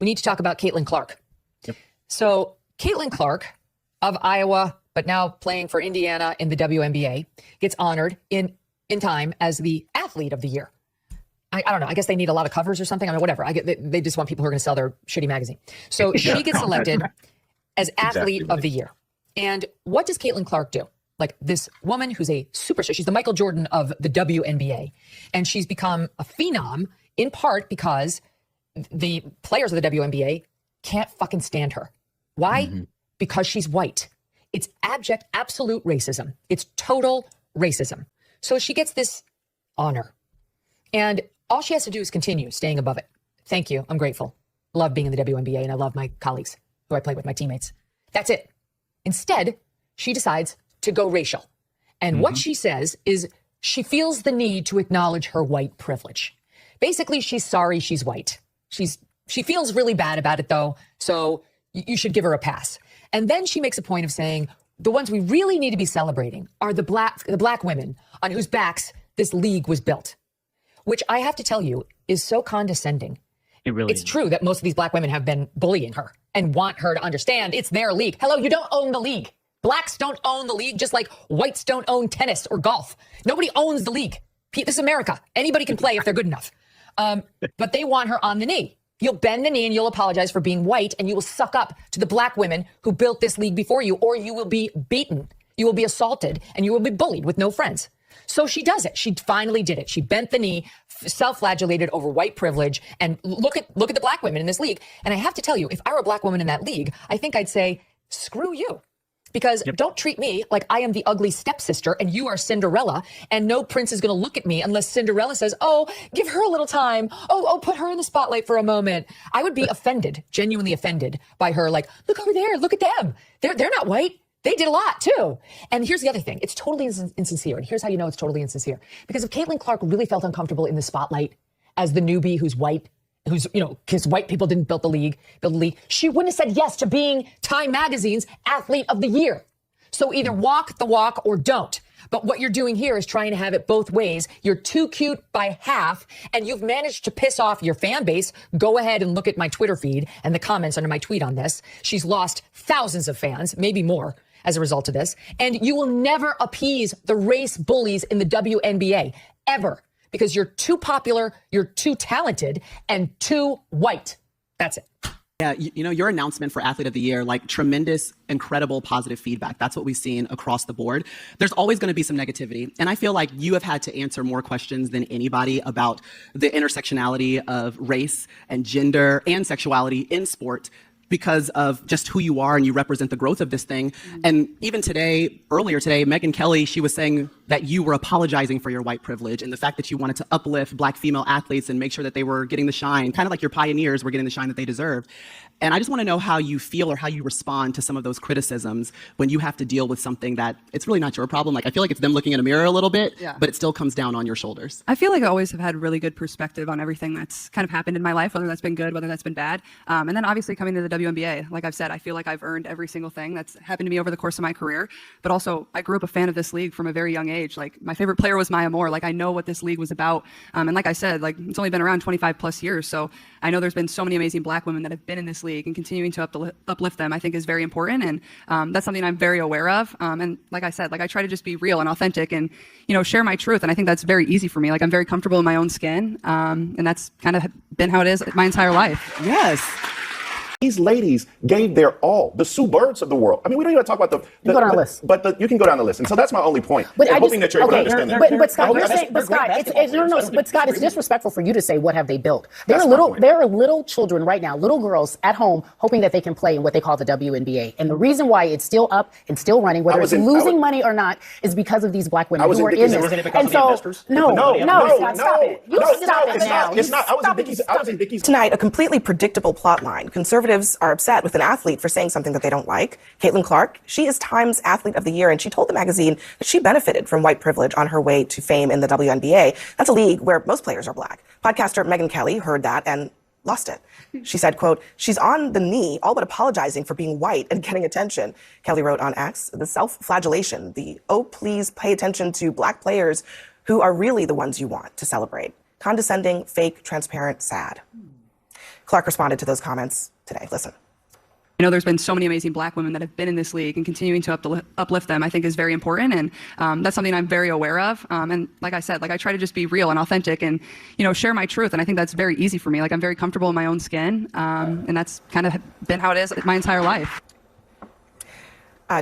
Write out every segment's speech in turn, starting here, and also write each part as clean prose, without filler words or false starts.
we need to talk about Caitlin Clark. Yep. So Caitlin Clark of Iowa, but now playing for Indiana in the WNBA, gets honored in time as the athlete of the year. I don't know. I guess they need a lot of covers or something. I mean, whatever. They just want people who are going to sell their shitty magazine. So she gets selected as athlete of the year. And what does Caitlin Clark do? Like this woman who's a superstar. She's the Michael Jordan of the WNBA. And she's become a phenom in part because the players of the WNBA can't fucking stand her. Why? Mm-hmm. Because she's white. It's abject, absolute racism. It's total racism. So she gets this honor. And all she has to do is continue staying above it. Thank you. I'm grateful. Love being in the WNBA, and I love my colleagues who I play with, my teammates. That's it. Instead, she decides to go racial. And what she says is she feels the need to acknowledge her white privilege. Basically, she's sorry she's white. She feels really bad about it, though, so you should give her a pass. And then she makes a point of saying the ones we really need to be celebrating are the black women on whose backs this league was built. Which I have to tell you is so condescending. It's true that most of these black women have been bullying her and want her to understand it's their league. Hello, you don't own the league. Blacks don't own the league, just like whites don't own tennis or golf. Nobody owns the league. This is America. Anybody can play if they're good enough. But they want her on the knee. You'll bend the knee and you'll apologize for being white, and you will suck up to the black women who built this league before you, or you will be beaten. You will be assaulted and you will be bullied with no friends. So she does it. She finally did it. She bent the knee, self-flagellated over white privilege, and look at the black women in this league. And I have to tell you, if I were a black woman in that league, I think I'd say, screw you. Because don't treat me like I am the ugly stepsister and you are Cinderella, and no prince is going to look at me unless Cinderella says, oh, give her a little time. Oh, put her in the spotlight for a moment. I would be offended, genuinely offended by her. Like, look over there. Look at them. They're not white. They did a lot too. And here's the other thing. It's totally insincere. And here's how you know it's totally insincere. Because if Caitlin Clark really felt uncomfortable in the spotlight as the newbie who's white, because white people didn't build the league, she wouldn't have said yes to being Time Magazine's athlete of the year. So either walk the walk or don't. But what you're doing here is trying to have it both ways. You're too cute by half, and you've managed to piss off your fan base. Go ahead and look at my Twitter feed and the comments under my tweet on this. She's lost thousands of fans, maybe more, as a result of this. And you will never appease the race bullies in the WNBA, ever. Because you're too popular, you're too talented, and too white. That's it. Yeah, your announcement for Athlete of the Year, like tremendous, incredible positive feedback. That's what we've seen across the board. There's always going to be some negativity. And I feel like you have had to answer more questions than anybody about the intersectionality of race and gender and sexuality in sport, because of just who you are and you represent the growth of this thing. And even earlier today, Megyn Kelly, she was saying that you were apologizing for your white privilege and the fact that you wanted to uplift black female athletes and make sure that they were getting the shine, kind of like your pioneers were getting the shine that they deserved. And I just want to know how you feel or how you respond to some of those criticisms when you have to deal with something that it's really not your problem. Like, I feel like it's them looking in a mirror a little bit, but it still comes down on your shoulders. I feel like I always have had really good perspective on everything that's kind of happened in my life, whether that's been good, whether that's been bad. And then obviously coming to the WNBA, like I've said, I feel like I've earned every single thing that's happened to me over the course of my career. But also, I grew up a fan of this league from a very young age. Like, my favorite player was Maya Moore. Like, I know what this league was about. And like I said, like, it's only been around 25 plus years. So I know there's been so many amazing black women that have been in this league, and continuing to uplift them, I think, is very important. And that's something I'm very aware of. And like I said, like, I try to just be real and authentic and, share my truth. And I think that's very easy for me. Like, I'm very comfortable in my own skin. And that's kind of been how it is my entire life. Yes. These ladies gave their all. The Sue Birds of the world. I mean, we don't even talk about go down the list. But you can go down the list. And so that's my only point. But hoping that you're able to understand that. But Scott, you're saying, but Scott, it's disrespectful for you to say, what have they built? There are little children right now, little girls at home, hoping that they can play in what they call the WNBA. And the reason why it's still up and still running, whether it's losing money or not, is because of these black women who are in this. And so, no, Scott, stop it. You stop it now. It's not. I was in Vicky's. Tonight, a completely predictable plot line. Conservatives are upset with an athlete for saying something that they don't like. Caitlin Clark, she is Time's Athlete of the Year, and she told the magazine that she benefited from white privilege on her way to fame in the WNBA. That's a league where most players are black. Podcaster Megyn Kelly heard that and lost it. She said, quote, she's on the knee, all but apologizing for being white and getting attention. Kelly wrote on X, the self-flagellation, the, oh, please pay attention to black players who are really the ones you want to celebrate. Condescending, fake, transparent, sad. Clark responded to those comments today. Listen. I know there's been so many amazing Black women that have been in this league, and continuing to uplift them, I think, is very important. And that's something I'm very aware of. And like I said, I try to just be real and authentic and, share my truth. And I think that's very easy for me. I'm very comfortable in my own skin. And that's kind of been how it is my entire life.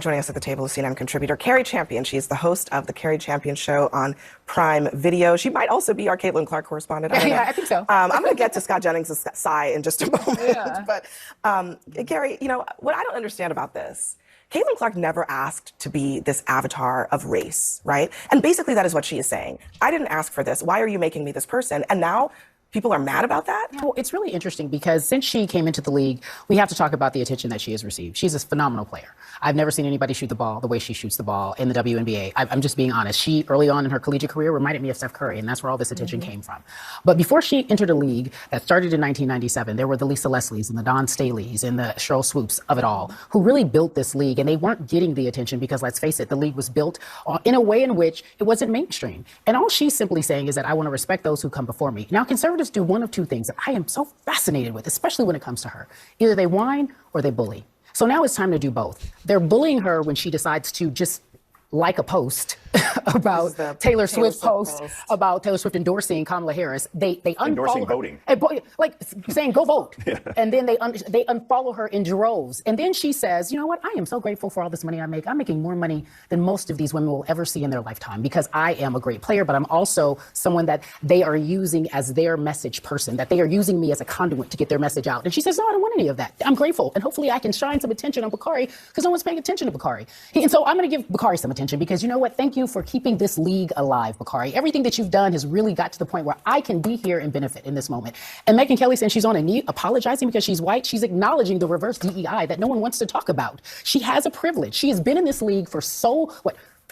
Joining us at the table is CNN contributor Carrie Champion. She's the host of the Carrie Champion Show on Prime Video. She might also be our Caitlin Clark correspondent. Yeah, I think so. I'm going to get to Scott Jennings' sigh in just a moment. Yeah. But Carrie, what I don't understand about this, Caitlin Clark never asked to be this avatar of race, right? And basically that is what she is saying. I didn't ask for this. Why are you making me this person? And now people are mad about that? Well, it's really interesting because since she came into the league, we have to talk about the attention that she has received. She's a phenomenal player. I've never seen anybody shoot the ball the way she shoots the ball in the WNBA. I'm just being honest. She, early on in her collegiate career, reminded me of Steph Curry, and that's where all this attention came from. But before she entered a league that started in 1997, there were the Lisa Leslies and the Dawn Staleys and the Cheryl Swoops of it all who really built this league, and they weren't getting the attention because, let's face it, the league was built in a way in which it wasn't mainstream. And all she's simply saying is that I want to respect those who come before me. Now, conservatives do one of two things that I am so fascinated with, especially when it comes to her. Either they whine or they bully. So now it's time to do both. They're bullying her when she decides to just like a post about Taylor Swift post about Taylor Swift endorsing Kamala Harris. They endorsing unfollow voting, like saying go vote, and then they unfollow her in droves. And then she says, you know what? I am so grateful for all this money I make. I'm making more money than most of these women will ever see in their lifetime because I am a great player, but I'm also someone that they are using as their message person, that they are using me as a conduit to get their message out. And she says, no, I don't want any of that. I'm grateful, and hopefully I can shine some attention on Bakari because no one's paying attention to Bakari. And so I'm going to give Bakari some attention because you know what? Thank you for keeping this league alive, Bakari. Everything that you've done has really got to the point where I can be here and benefit in this moment. And Megyn Kelly, saying she's on a knee apologizing because she's white, she's acknowledging the reverse DEI that no one wants to talk about. She has a privilege. She has been in this league for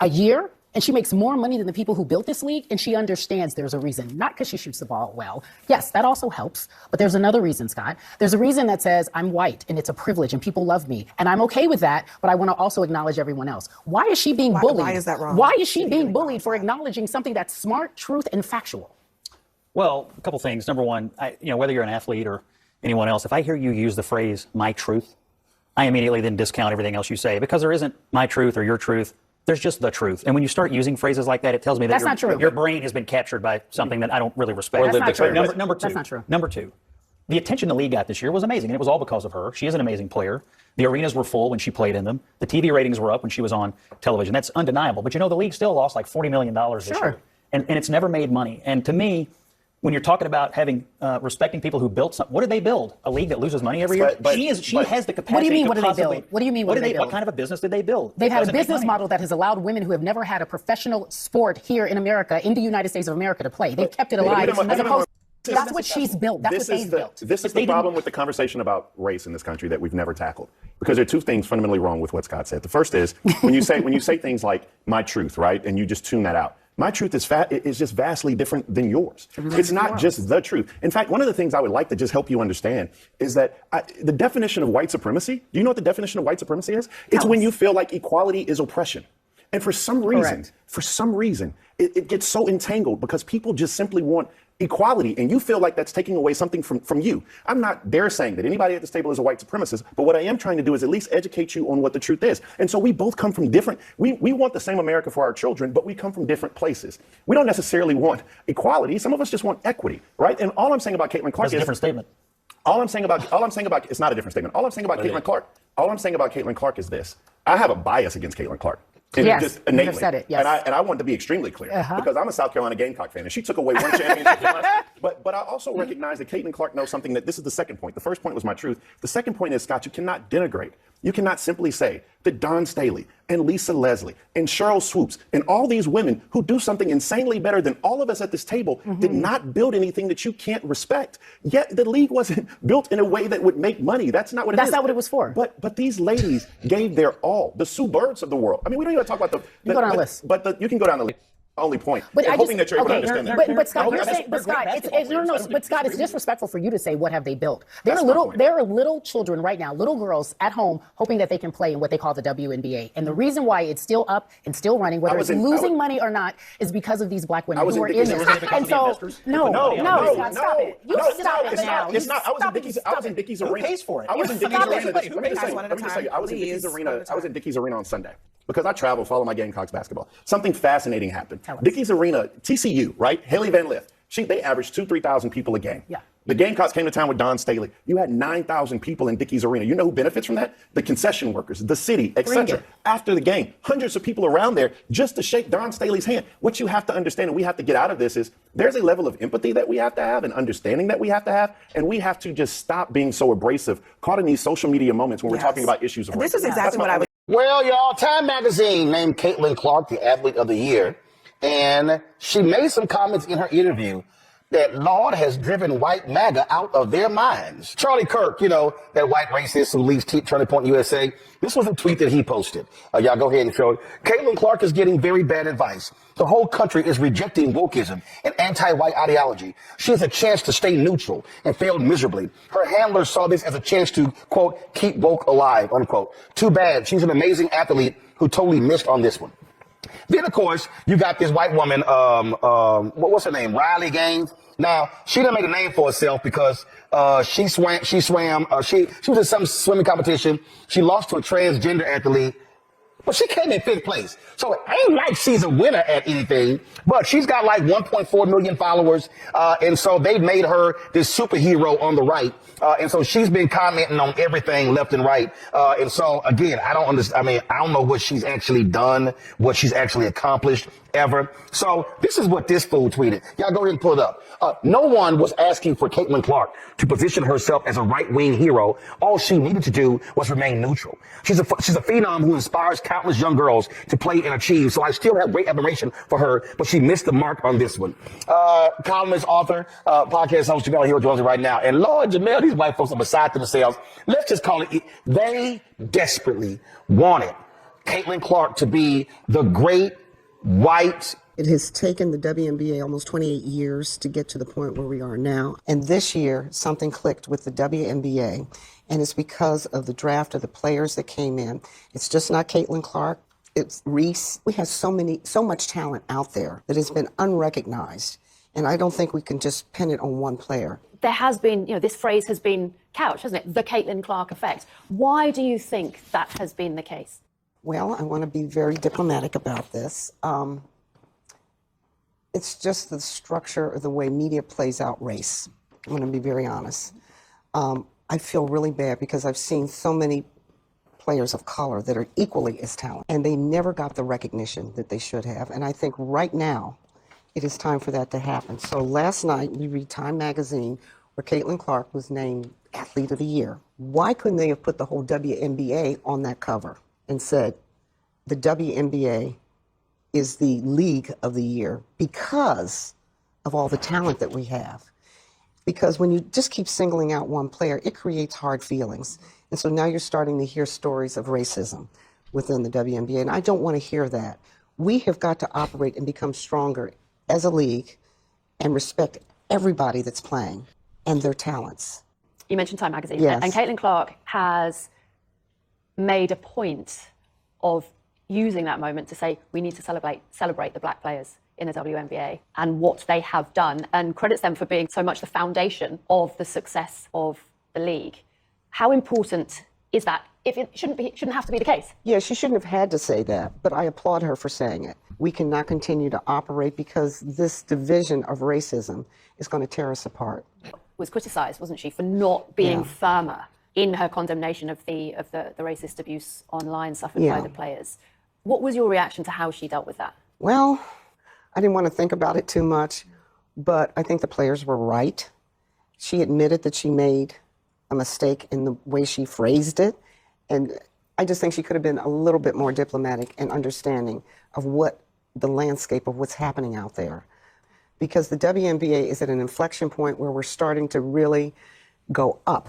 a year? And she makes more money than the people who built this league, and she understands there's a reason. Not because she shoots the ball well. Yes, that also helps. But there's another reason, Scott. There's a reason that says I'm white, and it's a privilege, and people love me. And I'm okay with that, but I want to also acknowledge everyone else. Why is she being bullied? Why is that wrong? Why is she being bullied for acknowledging something that's smart, truth, and factual? Well, a couple things. Number one, whether you're an athlete or anyone else, if I hear you use the phrase "my truth," I immediately then discount everything else you say because there isn't my truth or your truth. There's just the truth. And when you start using phrases like that, it tells me that your brain has been captured by something that I don't really respect. That's not true. Number two. That's not true. Number two, the attention the league got this year was amazing, and it was all because of her. She is an amazing player. The arenas were full when she played in them. The TV ratings were up when she was on television. That's undeniable. But the league still lost like $40 million this year. And it's never made money. And to me, when you're talking about having respecting people who built something, what did they build? A league that loses money every year? She has the capacity. What do you mean? What What did they build? What do you mean? What did they build? What kind of a business did they build? They've had a business model that has allowed women who have never had a professional sport here in America, in the United States of America, to play. They've kept it alive. That's what she's built. That's what they've built. This is the problem with the conversation about race in this country that we've never tackled. Because there are two things fundamentally wrong with what Scott said. The first is when you say things like my truth, right, and you just tune that out. My truth is just vastly different than yours. It's not just the truth. In fact, one of the things I would like to just help you understand is that the definition of white supremacy, do you know what the definition of white supremacy is? It's when you feel like equality is oppression. And for some reason, it gets so entangled because people just simply want equality, and you feel like that's taking away something from you. I'm not dare saying that anybody at this table is a white supremacist, but what I am trying to do is at least educate you on what the truth is. And so we both come from different, we want the same America for our children, but we come from different places. We don't necessarily want equality. Some of us just want equity, right? And all I'm saying about Caitlin Clark is a different statement. All I'm saying about it's not a different statement. All I'm saying about Caitlin Clark is this. I have a bias against Caitlin Clark. Yes, just innately. you have said it, yes. And I want to be extremely clear because I'm a South Carolina Gamecock fan, and she took away one championship from us. But I also recognize that Caitlin Clark knows something that this is the second point. The first point was my truth. The second point is, Scott, you cannot denigrate. You cannot simply say that Dawn Staley and Lisa Leslie and Cheryl Swoops and all these women who do something insanely better than all of us at this table did not build anything that you can't respect. Yet the league wasn't built in a way that would make money. That's not what it is. That's not what it was for. But these ladies gave their all. The Sue Birds of the world. I mean, we don't even talk about you go down the list. But you can go down the list. Only point. But And I hoping just, that you're able to okay, understand that. but Scott, No, you're that's- saying, but they're great Scott, basketball players. but Scott, it's disrespectful for you to say what have they built. There That's are my little, point. there are little children right now, little girls at home hoping that they can play in what they call the WNBA. And the reason why it's still up and still running, whether it's losing money or not, is because of these black women who are in this. And so, no, Scott, stop it. You stop it now. It's not. I was in Dickies Arena. Who pays for it? I was in Dickies Stop it. Arena. Let me just tell you. I was in Dickies Arena. I was in Dickies Arena on Sunday because I travel, follow my Gamecocks basketball. Something fascinating happened. Dickies Arena, TCU, right? Haley Van Lith. They averaged 2,000-3,000 people a game. Yeah. The Gamecocks came to town with Don Staley. You had 9,000 people in Dickies Arena. You know who benefits from that? The concession workers, the city, etc. After the game, hundreds of people around there just to shake Don Staley's hand. What you have to understand, and we have to get out of this, is there's a level of empathy that we have to have and understanding that we have to have, and we have to just stop being so abrasive, caught in these social media moments when we're talking about issues of race. This is exactly what I was. Well, y'all, Time Magazine named Caitlin Clark the Athlete of the Year, and she made some comments in her interview that Lord has driven white MAGA out of their minds. Charlie Kirk, that white racist who leads Turning Point USA, this was a tweet that he posted. Y'all go ahead and show it. Caitlin Clark is getting very bad advice. The whole country is rejecting wokeism and anti-white ideology. She has a chance to stay neutral and failed miserably. Her handlers saw this as a chance to, quote, keep woke alive, unquote. Too bad. She's an amazing athlete who totally missed on this one. Then, of course, you got this white woman, what's her name? Riley Gaines. Now, she done made a name for herself because she was in some swimming competition. She lost to a transgender athlete. Well, she came in 5th place. So it ain't like she's a winner at anything, but she's got like 1.4 million followers. And so they made her this superhero on the right. And so she's been commenting on everything left and right. And so again, I don't understand. I don't know what she's actually done, what she's actually accomplished ever. So this is what this fool tweeted. Y'all go ahead and pull it up. No one was asking for Caitlin Clark to position herself as a right-wing hero. All she needed to do was remain neutral. She's a phenom who inspires countless young girls to play and achieve. So I still have great admiration for her, but she missed the mark on this one. Columnist, author, podcast host Jamel Hill joins me right now. And Lord Jamel, these white folks are beside themselves. Let's just call it. They desperately wanted Caitlin Clark to be the great white. It has taken the WNBA almost 28 years to get to the point where we are now. And this year, something clicked with the WNBA, and it's because of the draft of the players that came in. It's just not Caitlin Clark. It's Reese. We have so much talent out there that has been unrecognized. And I don't think we can just pin it on one player. There has been, this phrase has been couched, hasn't it? The Caitlin Clark effect. Why do you think that has been the case? Well, I want to be very diplomatic about this. It's just the structure of the way media plays out race. I'm going to be very honest. I feel really bad because I've seen so many players of color that are equally as talented, and they never got the recognition that they should have. And I think right now, it is time for that to happen. So last night, we read Time Magazine, where Caitlin Clark was named Athlete of the Year. Why couldn't they have put the whole WNBA on that cover and said, the WNBA is the league of the year because of all the talent that we have? Because when you just keep singling out one player, it creates hard feelings. And so now you're starting to hear stories of racism within the WNBA, and I don't want to hear that. We have got to operate and become stronger as a league and respect everybody that's playing and their talents. You mentioned Time Magazine, Yes. and Caitlin Clark has made a point of using that moment to say we need to celebrate the black players in the WNBA and what they have done, and credits them for being so much the foundation of the success of the league. How important is that? If it shouldn't have to be the case. Yeah, she shouldn't have had to say that, but I applaud her for saying it. We cannot continue to operate because this division of racism is going to tear us apart. Was criticised, wasn't she, for not being firmer in her condemnation of the racist abuse online suffered by the players. What was your reaction to how she dealt with that? Well, I didn't want to think about it too much, but I think the players were right. She admitted that she made a mistake in the way she phrased it, and I just think she could have been a little bit more diplomatic and understanding of what the landscape of what's happening out there. Because the WNBA is at an inflection point where we're starting to really go up.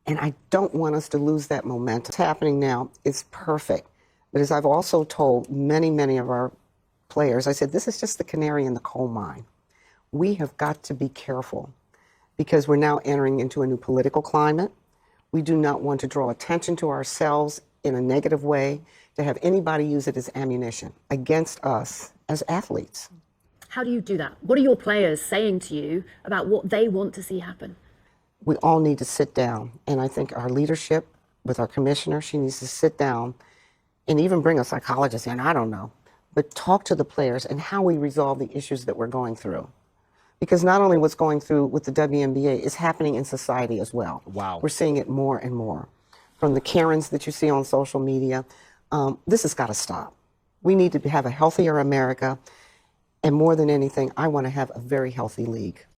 And I don't want us to lose that momentum. What's happening now is perfect. But as I've also told many of our players, I said, this is just the canary in the coal mine. We have got to be careful because we're now entering into a new political climate. We do not want to draw attention to ourselves in a negative way, to have anybody use it as ammunition against us as athletes. How do you do that? What are your players saying to you about what they want to see happen? We all need to sit down, and I think our leadership with our commissioner, she needs to sit down and even bring a psychologist in, I don't know, but talk to the players and how we resolve the issues that we're going through. Because not only what's going through with the WNBA is happening in society as well. Wow. We're seeing it more and more. From the Karens that you see on social media, this has got to stop. We need to have a healthier America, and more than anything, I want to have a very healthy league.